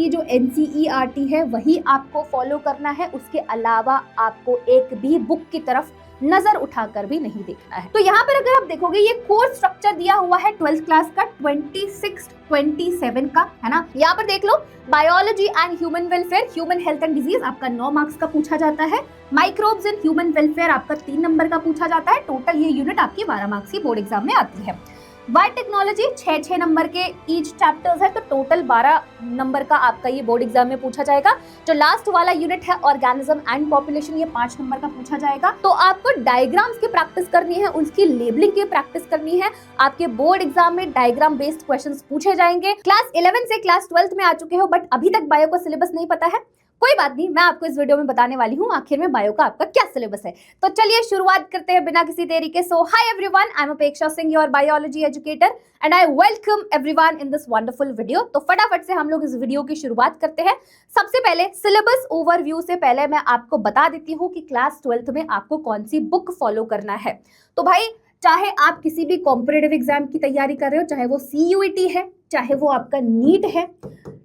की जो NCERT है वही आपको फॉलो करना है, उसके अलावा आपको एक भी बुक की तरफ नजर उठाकर भी नहीं देखना है। तो यहाँ पर अगर आप देखोगे ये कोर्स स्ट्रक्चर दिया हुआ है 12th क्लास का 26-27 का, है ना। यहाँ पर देख लो, biology and human welfare, human health and disease आपका 9 मार्क्स का पूछा जाता है। माइक्रोब्स इन ह्यूमन वेलफेयर आपका 3 नंबर का पूछा जाता है। टोटल ये यूनिट आपकी 12 मार्क्स की बोर्ड एग्जाम में आती है। बायोटेक्नोलॉजी 6 नंबर के ईच चैप्टर्स है, तो टोटल 12 नंबर का आपका ये बोर्ड एग्जाम में पूछा जाएगा। जो लास्ट वाला यूनिट है ऑर्गेनिज्म एंड पॉपुलेशन, ये 5 नंबर का पूछा जाएगा। तो आपको डायग्राम्स की प्रैक्टिस करनी है, उसकी लेबलिंग की प्रैक्टिस करनी है। आपके बोर्ड एग्जाम में डायग्राम बेस्ड क्वेश्चंस पूछे जाएंगे। क्लास 11 से क्लास 12 में आ चुके हो बट अभी तक बायो का सिलेबस नहीं पता है, कोई बात नहीं, मैं आपको इस वीडियो में बताने वाली हूँ आखिर में बायो का आपका क्या सिलेबस है। तो चलिए शुरुआत करते हैं बिना किसी देरी के। सो हाय एवरीवन, आई एम अपेक्षा Singh, your biology educator, and I welcome everyone in this wonderful video. तो फटाफट से हम लोग इस वीडियो की शुरुआत करते हैं। सबसे पहले सिलेबस ओवरव्यू से पहले मैं आपको बता देती हूँ कि क्लास 12th में आपको कौन सी बुक फॉलो करना है। तो भाई, चाहे आप किसी भी कॉम्पिटिटिव एग्जाम की तैयारी कर रहे हो, चाहे वो CUET है, चाहे वो आपका नीट है,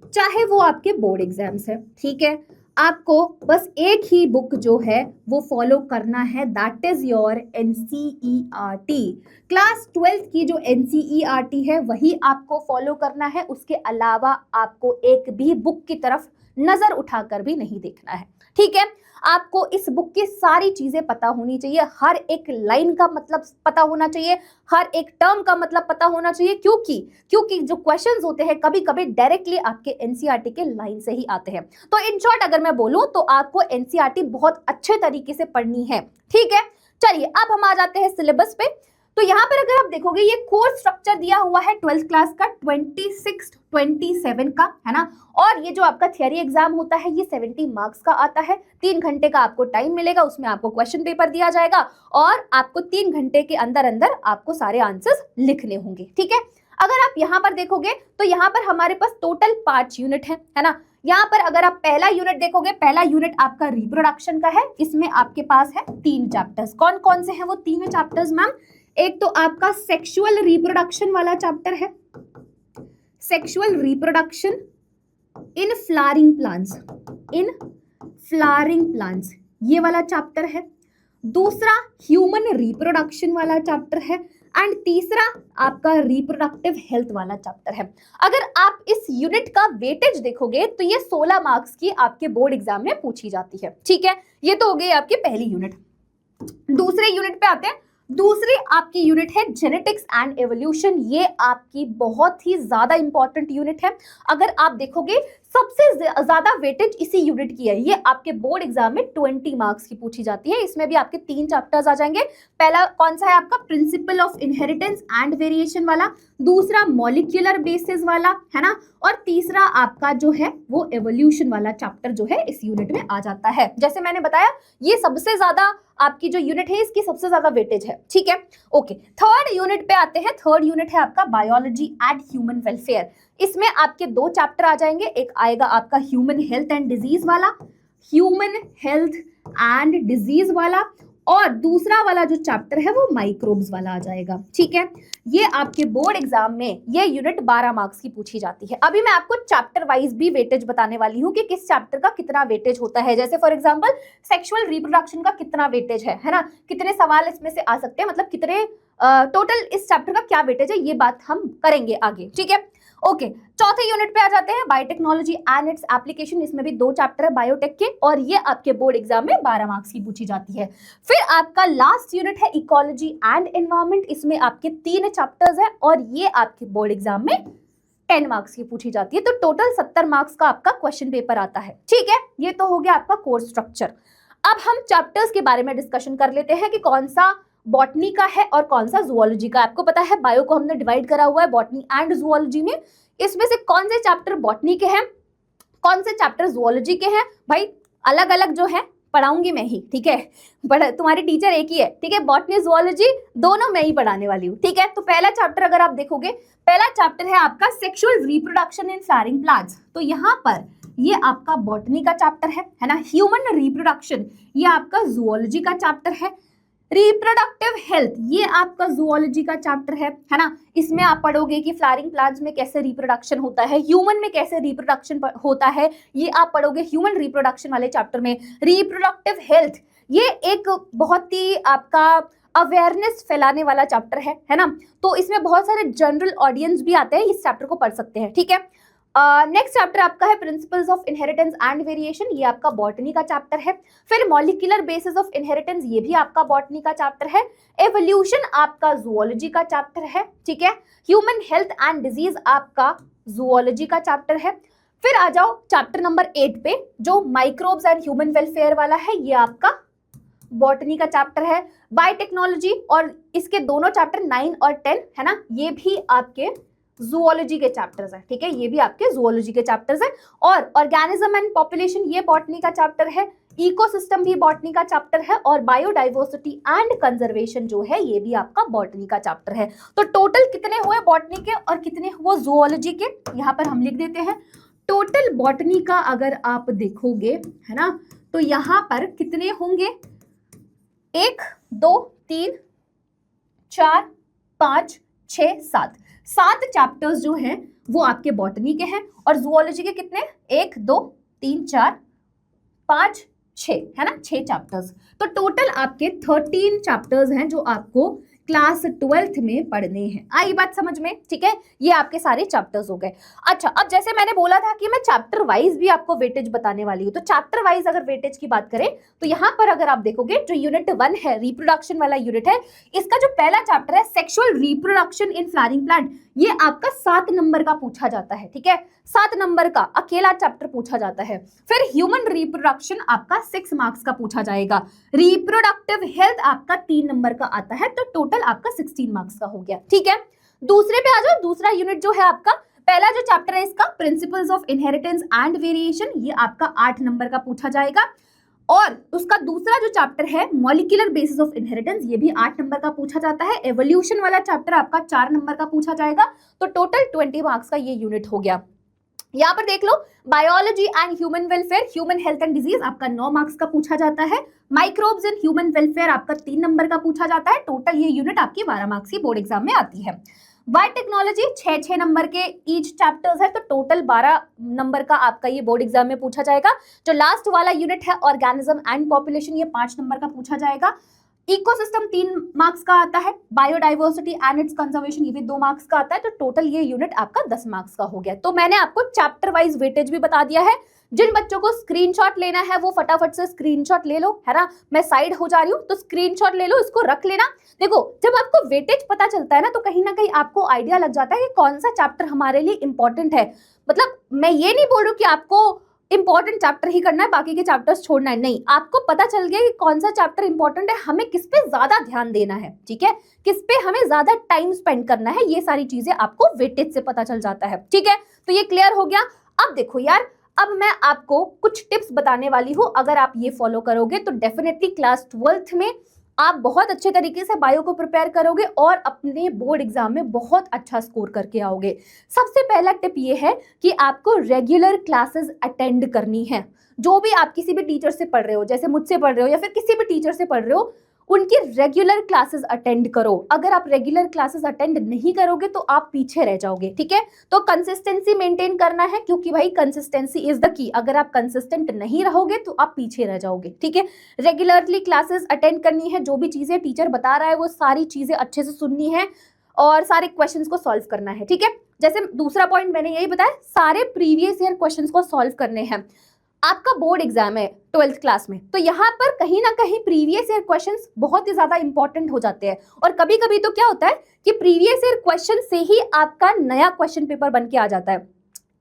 चाहे वो आपके बोर्ड एग्जाम्स है, ठीक है, आपको बस एक ही बुक जो है वो फॉलो करना है, that is your NCERT। Class 12th की जो NCERT है वही आपको फॉलो करना है, उसके अलावा आपको एक भी बुक की तरफ नजर उठाकर भी नहीं देखना है, ठीक है। आपको इस बुक की सारी चीजें पता होनी चाहिए, हर एक लाइन का मतलब पता होना चाहिए, हर एक टर्म का मतलब पता होना चाहिए, क्योंकि जो क्वेश्चंस होते हैं कभी कभी डायरेक्टली आपके NCERT के लाइन से ही आते हैं। तो इन शॉर्ट अगर मैं बोलूं तो आपको NCERT बहुत अच्छे तरीके से पढ़नी है, ठीक है। चलिए अब हम आ जाते हैं सिलेबस पे। तो यहाँ पर अगर आप देखोगे ये कोर्स स्ट्रक्चर दिया हुआ है 12th क्लास का 26-27 का, है ना। और ये जो आपका थियरी एग्जाम होता है ये 70 मार्क्स का आता है। 3 घंटे का आपको टाइम मिलेगा, उसमें आपको क्वेश्चन पेपर दिया जाएगा और आपको 3 घंटे के अंदर अंदर आपको सारे आंसर्स लिखने होंगे, ठीक है। अगर आप यहाँ पर देखोगे तो यहाँ पर हमारे पास टोटल 5 यूनिट है ना। यहाँ पर अगर आप पहला यूनिट देखोगे, पहला यूनिट आपका रिप्रोडक्शन का है। इसमें आपके पास है 3 चैप्टर्स। कौन कौन से हैं वो तीनों चैप्टर्स मैम? एक तो आपका सेक्सुअल रिप्रोडक्शन वाला चैप्टर है, sexual reproduction in flowering plants, ये वाला चैप्टर है। दूसरा ह्यूमन रिप्रोडक्शन वाला चैप्टर है एंड तीसरा आपका रिप्रोडक्टिव हेल्थ वाला चैप्टर है। अगर आप इस यूनिट का वेटेज देखोगे तो ये 16 मार्क्स की आपके बोर्ड एग्जाम में पूछी जाती है, ठीक है। ये तो हो गई आपकी पहली यूनिट। दूसरे यूनिट पे आते हैं। दूसरी आपकी यूनिट है जेनेटिक्स एंड एवोल्यूशन। ये आपकी बहुत ही ज्यादा इंपॉर्टेंट यूनिट है। अगर आप देखोगे सबसे ज्यादा वेटेज इसी यूनिट की है। ये आपके बोर्ड एग्जाम में 20 मार्क्स की पूछी जाती है। इसमें भी आपके 3 चैप्टर्स आ जाएंगे। पहला कौन सा है आपका? Principle of inheritance and variation वाला, दूसरा मॉलिक्यूलर बेसिस वाला, है ना, और तीसरा आपका जो है वो एवोल्यूशन वाला चैप्टर जो है इस यूनिट में आ जाता है। जैसे मैंने बताया ये सबसे ज्यादा आपकी जो यूनिट है इसकी सबसे ज्यादा वेटेज है, ठीक है। ओके, थर्ड यूनिट पे आते हैं। थर्ड यूनिट है आपका बायोलॉजी एंड ह्यूमन वेलफेयर। इसमें आपके 2 चैप्टर आ जाएंगे। एक आएगा आपका ह्यूमन हेल्थ एंड डिजीज वाला, और दूसरा वाला जो चैप्टर है वो माइक्रोब्स वाला आ जाएगा, ठीक है। ये आपके बोर्ड एग्जाम में ये यूनिट 12 मार्क्स की पूछी जाती है। अभी मैं आपको चैप्टर वाइज भी वेटेज बताने वाली हूँ कि किस चैप्टर का कितना वेटेज होता है। जैसे फॉर एग्जांपल सेक्सुअल रिप्रोडक्शन का कितना वेटेज है ना, कितने सवाल इसमें से आ सकते हैं, मतलब कितने टोटल इस चैप्टर का क्या वेटेज है, ये बात हम करेंगे आगे, ठीक है। ओके, चौथे यूनिट पे आ जाते हैं, बायोटेक्नोलॉजी एंड इट्स एप्लीकेशन। इसमें भी 2 चैप्टर है बायोटेक के और ये आपके बोर्ड एग्जाम में 12 मार्क्स की पूछी जाती है। फिर आपका लास्ट यूनिट है इकोलॉजी एंड एनवायरनमेंट। इसमें आपके 3 चैप्टर्स है और ये आपके बोर्ड एग्जाम में 10 मार्क्स की पूछी जाती है। तो टोटल 70 मार्क्स का आपका क्वेश्चन पेपर आता है, ठीक है। ये तो हो गया आपका कोर्स स्ट्रक्चर। अब हम चैप्टर्स के बारे में डिस्कशन कर लेते हैं कि कौन सा बॉटनी का है और कौन सा जूलॉजी का। आपको पता है बायो को हमने डिवाइड करा हुआ है बॉटनी एंड जूलॉजी में। इसमें से कौन से चैप्टर बॉटनी के हैं, कौन से चैप्टर जूलॉजी के हैं, भाई अलग अलग जो है पढ़ाऊंगी मैं ही, ठीक है। बट तुम्हारी टीचर एक ही है, ठीक है। बॉटनी जूलॉजी दोनों मैं ही पढ़ाने वाली हूँ, ठीक है। तो पहला चैप्टर अगर आप देखोगे, पहला चैप्टर है आपका sexual reproduction in flowering plants. तो यहाँ पर ये आपका बॉटनी का चैप्टर है ना। ह्यूमन रिप्रोडक्शन ये आपका जूलॉजी का चैप्टर है। रिप्रोडक्टिव हेल्थ, ये आपका जूलॉजी का चैप्टर है ना। इसमें आप पढ़ोगे कि फ्लावरिंग प्लांट्स में कैसे रिप्रोडक्शन होता है, ह्यूमन में कैसे रिप्रोडक्शन होता है, ये आप पढ़ोगे ह्यूमन रिप्रोडक्शन वाले चैप्टर में। रिप्रोडक्टिव हेल्थ ये एक बहुत ही आपका अवेयरनेस फैलाने वाला चैप्टर है ना। तो इसमें बहुत सारे जनरल ऑडियंस भी आते हैं, इस चैप्टर को पढ़ सकते हैं, ठीक है। नेक्स्ट चैप्टर आपका है principles of inheritance and variation, ये आपका बॉटनी का चैप्टर है। फिर मॉलिक्यूलर बेसिस ऑफ इनहेरिटेंस, ये भी आपका बॉटनी का चैप्टर है। एवोल्यूशन आपका जूलॉजी का चैप्टर है, ठीक है। ह्यूमन हेल्थ एंड डिजीज आपका जूलॉजी का चैप्टर है। फिर आ जाओ चैप्टर नंबर 8 पे, जो माइक्रोब्स एंड ह्यूमन वेलफेयर वाला है, ये आपका बॉटनी का चैप्टर है। बायोटेक्नोलॉजी और इसके दोनों चैप्टर 9 और 10 है ना, ये भी आपके जूलॉजी के चैप्टर्स हैं, ठीक है, ये भी आपके जूलॉजी के चैप्टर्स हैं। और ऑर्गेनिज्म एंड पॉपुलेशन, ये बॉटनी का चैप्टर है। इकोसिस्टम भी बॉटनी का चैप्टर है। और बायोडाइवर्सिटी एंड कंजर्वेशन जो है, ये भी आपका बॉटनी का चैप्टर है। तो टोटल कितने हुए बॉटनी के और कितने हुए जूलॉजी के, यहाँ पर हम लिख देते हैं। टोटल बॉटनी का अगर आप देखोगे है ना, तो यहाँ पर कितने होंगे, 1 2 3 4 5 6 7 चैप्टर्स जो हैं वो आपके बॉटनी के हैं। और जूलॉजी के कितने, 1 2 3 4 5 6 है ना, 6 चैप्टर्स। तो टोटल आपके 13 चैप्टर्स हैं जो आपको क्लास 12th में पढ़ने हैं। आई बात समझ में, ठीक है। ये आपके सारे चैप्टर्स हो गए। अच्छा, अब जैसे मैंने बोला था कि मैं चैप्टर वाइज भी आपको वेटेज बताने वाली हूँ, तो चैप्टर वाइज अगर वेटेज की बात करें तो यहाँ पर अगर आप देखोगे, जो यूनिट 1 है, रिप्रोडक्शन वाला यूनिट है, इसका जो पहला चैप्टर है sexual reproduction in flowering plant, ये आपका 7 नंबर का पूछा जाता है, ठीक है। 7 नंबर का अकेला चैप्टर पूछा जाता है। फिर ह्यूमन रिप्रोडक्शन आपका 6 मार्क्स का पूछा जाएगा। रिप्रोडक्टिव हेल्थ आपका 3 नंबर का आता है, तो टोटल आपका 16 मार्क्स का हो गया, ठीक है। दूसरे पे आ जाओ, दूसरा यूनिट जो है आपका, पहला जो चैप्टर है इसका principles of inheritance and variation, ये आपका 8 नंबर का पूछा जाएगा। और उसका दूसरा जो चैप्टर है मॉलिक्यूलर बेसिस ऑफ इनहेरिटेंस, ये भी 8 नंबर का पूछा जाता है। एवोल्यूशन वाला चैप्टर आपका 4 नंबर का पूछा जाएगा। तो टोटल 20 मार्क्स का ये यूनिट हो गया। यहाँ पर देख लो, biology and human welfare, human health and disease आपका 9 मार्क्स का पूछा जाता है। माइक्रोब्स इन ह्यूमन वेलफेयर आपका 3 नंबर का पूछा जाता है। टोटल ये यूनिट आपकी 12 मार्क्स की बोर्ड एग्जाम में आती है। बायोटेक्नोलॉजी 6 नंबर के ईच चैप्टर्स है, तो टोटल 12 नंबर का आपका ये बोर्ड एग्जाम में पूछा जाएगा। जो लास्ट वाला यूनिट है ऑर्गेनिज्म एंड पॉपुलेशन, ये 5 नंबर का पूछा जाएगा। इकोसिस्टम 3 मार्क्स का आता है। बायोडाइवर्सिटी एंड इट्स कंजर्वेशन, ये भी 2 मार्क्स का आता है। तो टोटल ये यूनिट आपका 10 मार्क्स का हो गया। तो मैंने आपको चैप्टर वाइज वेटेज भी बता दिया है। जिन बच्चों को स्क्रीनशॉट लेना है वो फटाफट से स्क्रीनशॉट ले लो, है ना। मैं साइड हो जा रही हूँ, तो स्क्रीनशॉट ले लो, इसको रख लेना। देखो, जब आपको वेटेज पता चलता है ना, तो कहीं ना कहीं आपको आइडिया लग जाता है कि कौन सा चैप्टर हमारे लिए इंपॉर्टेंट है। मतलब मैं ये नहीं बोल रही हूँ कि आपको इंपॉर्टेंट चैप्टर ही करना है, बाकी के चैप्टर्स छोड़ना है, नहीं। आपको पता चल गया कि कौन सा चैप्टर इंपॉर्टेंट है, हमें किस पे ज्यादा ध्यान देना है, ठीक है, किस पे हमें ज्यादा टाइम स्पेंड करना है, ये सारी चीजें आपको वेटेज से पता चल जाता है, ठीक है। तो ये क्लियर हो गया। अब देखो यार, अब मैं आपको कुछ टिप्स बताने वाली हूँ। अगर आप ये फॉलो करोगे तो डेफिनेटली क्लास 12th में आप बहुत अच्छे तरीके से बायो को प्रिपेयर करोगे और अपने बोर्ड एग्जाम में बहुत अच्छा स्कोर करके आओगे। सबसे पहला टिप ये है कि आपको रेगुलर क्लासेस अटेंड करनी है। जो भी आप किसी भी टीचर से पढ़ रहे हो, जैसे मुझसे पढ़ रहे हो या फिर किसी भी टीचर से पढ़ रहे हो, उनकी रेगुलर क्लासेस अटेंड करो। अगर आप रेगुलर क्लासेस अटेंड नहीं करोगे तो आप पीछे रह जाओगे, ठीक है। तो कंसिस्टेंसी मेंटेन करना है, क्योंकि भाई कंसिस्टेंसी इज द की। अगर आप कंसिस्टेंट नहीं रहोगे तो आप पीछे रह जाओगे, ठीक है। रेगुलरली क्लासेस अटेंड करनी है, जो भी चीजें टीचर बता रहा है वो सारी चीजें अच्छे से सुननी है और सारे क्वेश्चंस को सॉल्व करना है, ठीक है। जैसे दूसरा पॉइंट मैंने यही बताया, सारे प्रीवियस ईयर क्वेश्चंस को सॉल्व करने हैं। आपका बोर्ड एग्जाम है 12th क्लास में, तो यहाँ पर कहीं ना कहीं प्रीवियस ईयर क्वेश्चंस बहुत ही ज्यादा इंपॉर्टेंट हो जाते हैं। और कभी कभी तो क्या होता है कि प्रीवियस ईयर क्वेश्चन से ही आपका नया क्वेश्चन पेपर बन के आ जाता है।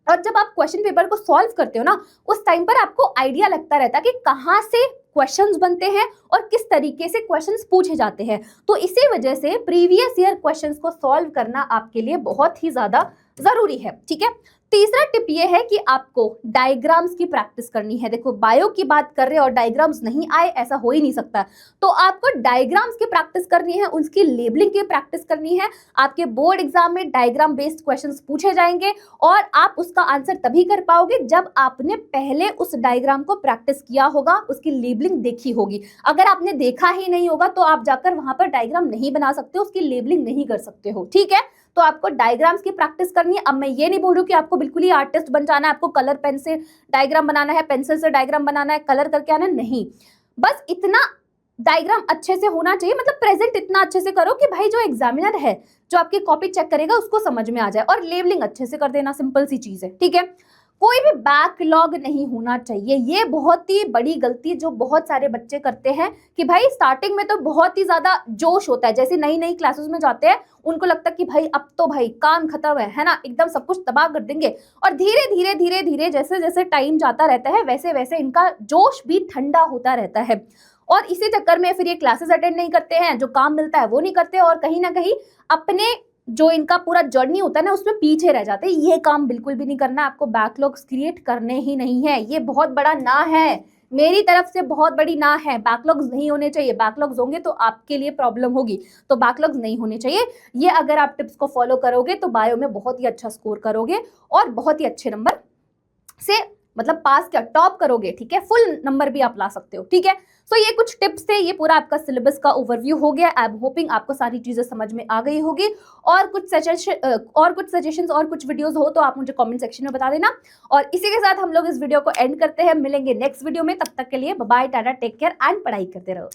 और जब आप क्वेश्चन पेपर को सॉल्व करते हो ना, उस टाइम पर आपको आइडिया लगता रहता है कि कहाँ से क्वेश्चंस बनते हैं और किस तरीके से क्वेश्चंस पूछे जाते हैं। तो इसी वजह से प्रीवियस ईयर क्वेश्चंस को सॉल्व करना आपके लिए बहुत ही ज्यादा जरूरी है, ठीक है। तीसरा टिप ये है कि आपको डायग्राम्स की प्रैक्टिस करनी है। देखो बायो की बात कर रहे हैं और डायग्राम्स नहीं आए, ऐसा हो ही नहीं सकता। तो आपको डायग्राम्स की प्रैक्टिस करनी है, उसकी लेबलिंग की प्रैक्टिस करनी है। आपके बोर्ड एग्जाम में डायग्राम बेस्ड क्वेश्चंस पूछे जाएंगे और आप उसका आंसर तभी कर पाओगे जब आपने पहले उस डायग्राम को प्रैक्टिस किया होगा, उसकी लेबलिंग देखी होगी। अगर आपने देखा ही नहीं होगा तो आप जाकर वहां पर डायग्राम नहीं बना सकते हो, उसकी लेबलिंग नहीं कर सकते हो, ठीक है। तो आपको डायग्राम्स की प्रैक्टिस करनी है। अब मैं ये नहीं बोल रही हूँ कि आपको बिल्कुल ही आर्टिस्ट बन जाना है, आपको कलर पेन से डायग्राम बनाना है, पेंसिल से डायग्राम बनाना है, कलर करके आना, नहीं। बस इतना डायग्राम अच्छे से होना चाहिए, मतलब प्रेजेंट इतना अच्छे से करो कि भाई जो एग्जामिनर है, जो आपकी कॉपी चेक करेगा, उसको समझ में आ जाए। और लेबलिंग अच्छे से कर देना, सिंपल सी चीज है, ठीक है। कोई भी बैकलॉग नहीं होना चाहिए। ये बहुत ही बड़ी गलती जो बहुत सारे बच्चे करते हैं कि भाई स्टार्टिंग में तो बहुत ही ज्यादा जोश होता है, जैसे नई नई क्लासेस में जाते हैं उनको लगता है कि भाई अब तो भाई काम खत्म है ना, एकदम सब कुछ तबाह कर देंगे। और धीरे धीरे धीरे धीरे जैसे जैसे टाइम जाता रहता है वैसे वैसे इनका जोश भी ठंडा होता रहता है और इसी चक्कर में फिर ये क्लासेस अटेंड नहीं करते हैं, जो काम मिलता है वो नहीं करते और कहीं ना कहीं अपने जो इनका पूरा जर्नी होता है ना उसमें पीछे रह जाते हैं। ये काम बिल्कुल भी नहीं करना, आपको बैकलॉग्स क्रिएट करने ही नहीं है। ये बहुत बड़ा ना है, मेरी तरफ से बहुत बड़ी ना है। बैकलॉग्स नहीं होने चाहिए, बैकलॉग्स होंगे तो आपके लिए प्रॉब्लम होगी, तो बैकलॉग्स नहीं होने चाहिए। ये अगर आप टिप्स को फॉलो करोगे तो बायो में बहुत ही अच्छा स्कोर करोगे और बहुत ही अच्छे नंबर से मतलब पास क्या टॉप करोगे, ठीक है। फुल नंबर भी आप ला सकते हो, ठीक है। सो ये कुछ टिप्स थे, ये पूरा आपका सिलेबस का ओवरव्यू हो गया। आई एम होपिंग आपको सारी चीजें समझ में आ गई होगी। और कुछ सजेशंस और कुछ वीडियोस हो तो आप मुझे कमेंट सेक्शन में बता देना। और इसी के साथ हम लोग इस वीडियो को एंड करते हैं, मिलेंगे नेक्स्ट वीडियो में। तब तक के लिए bye, tata, take care and पढ़ाई करते रहो।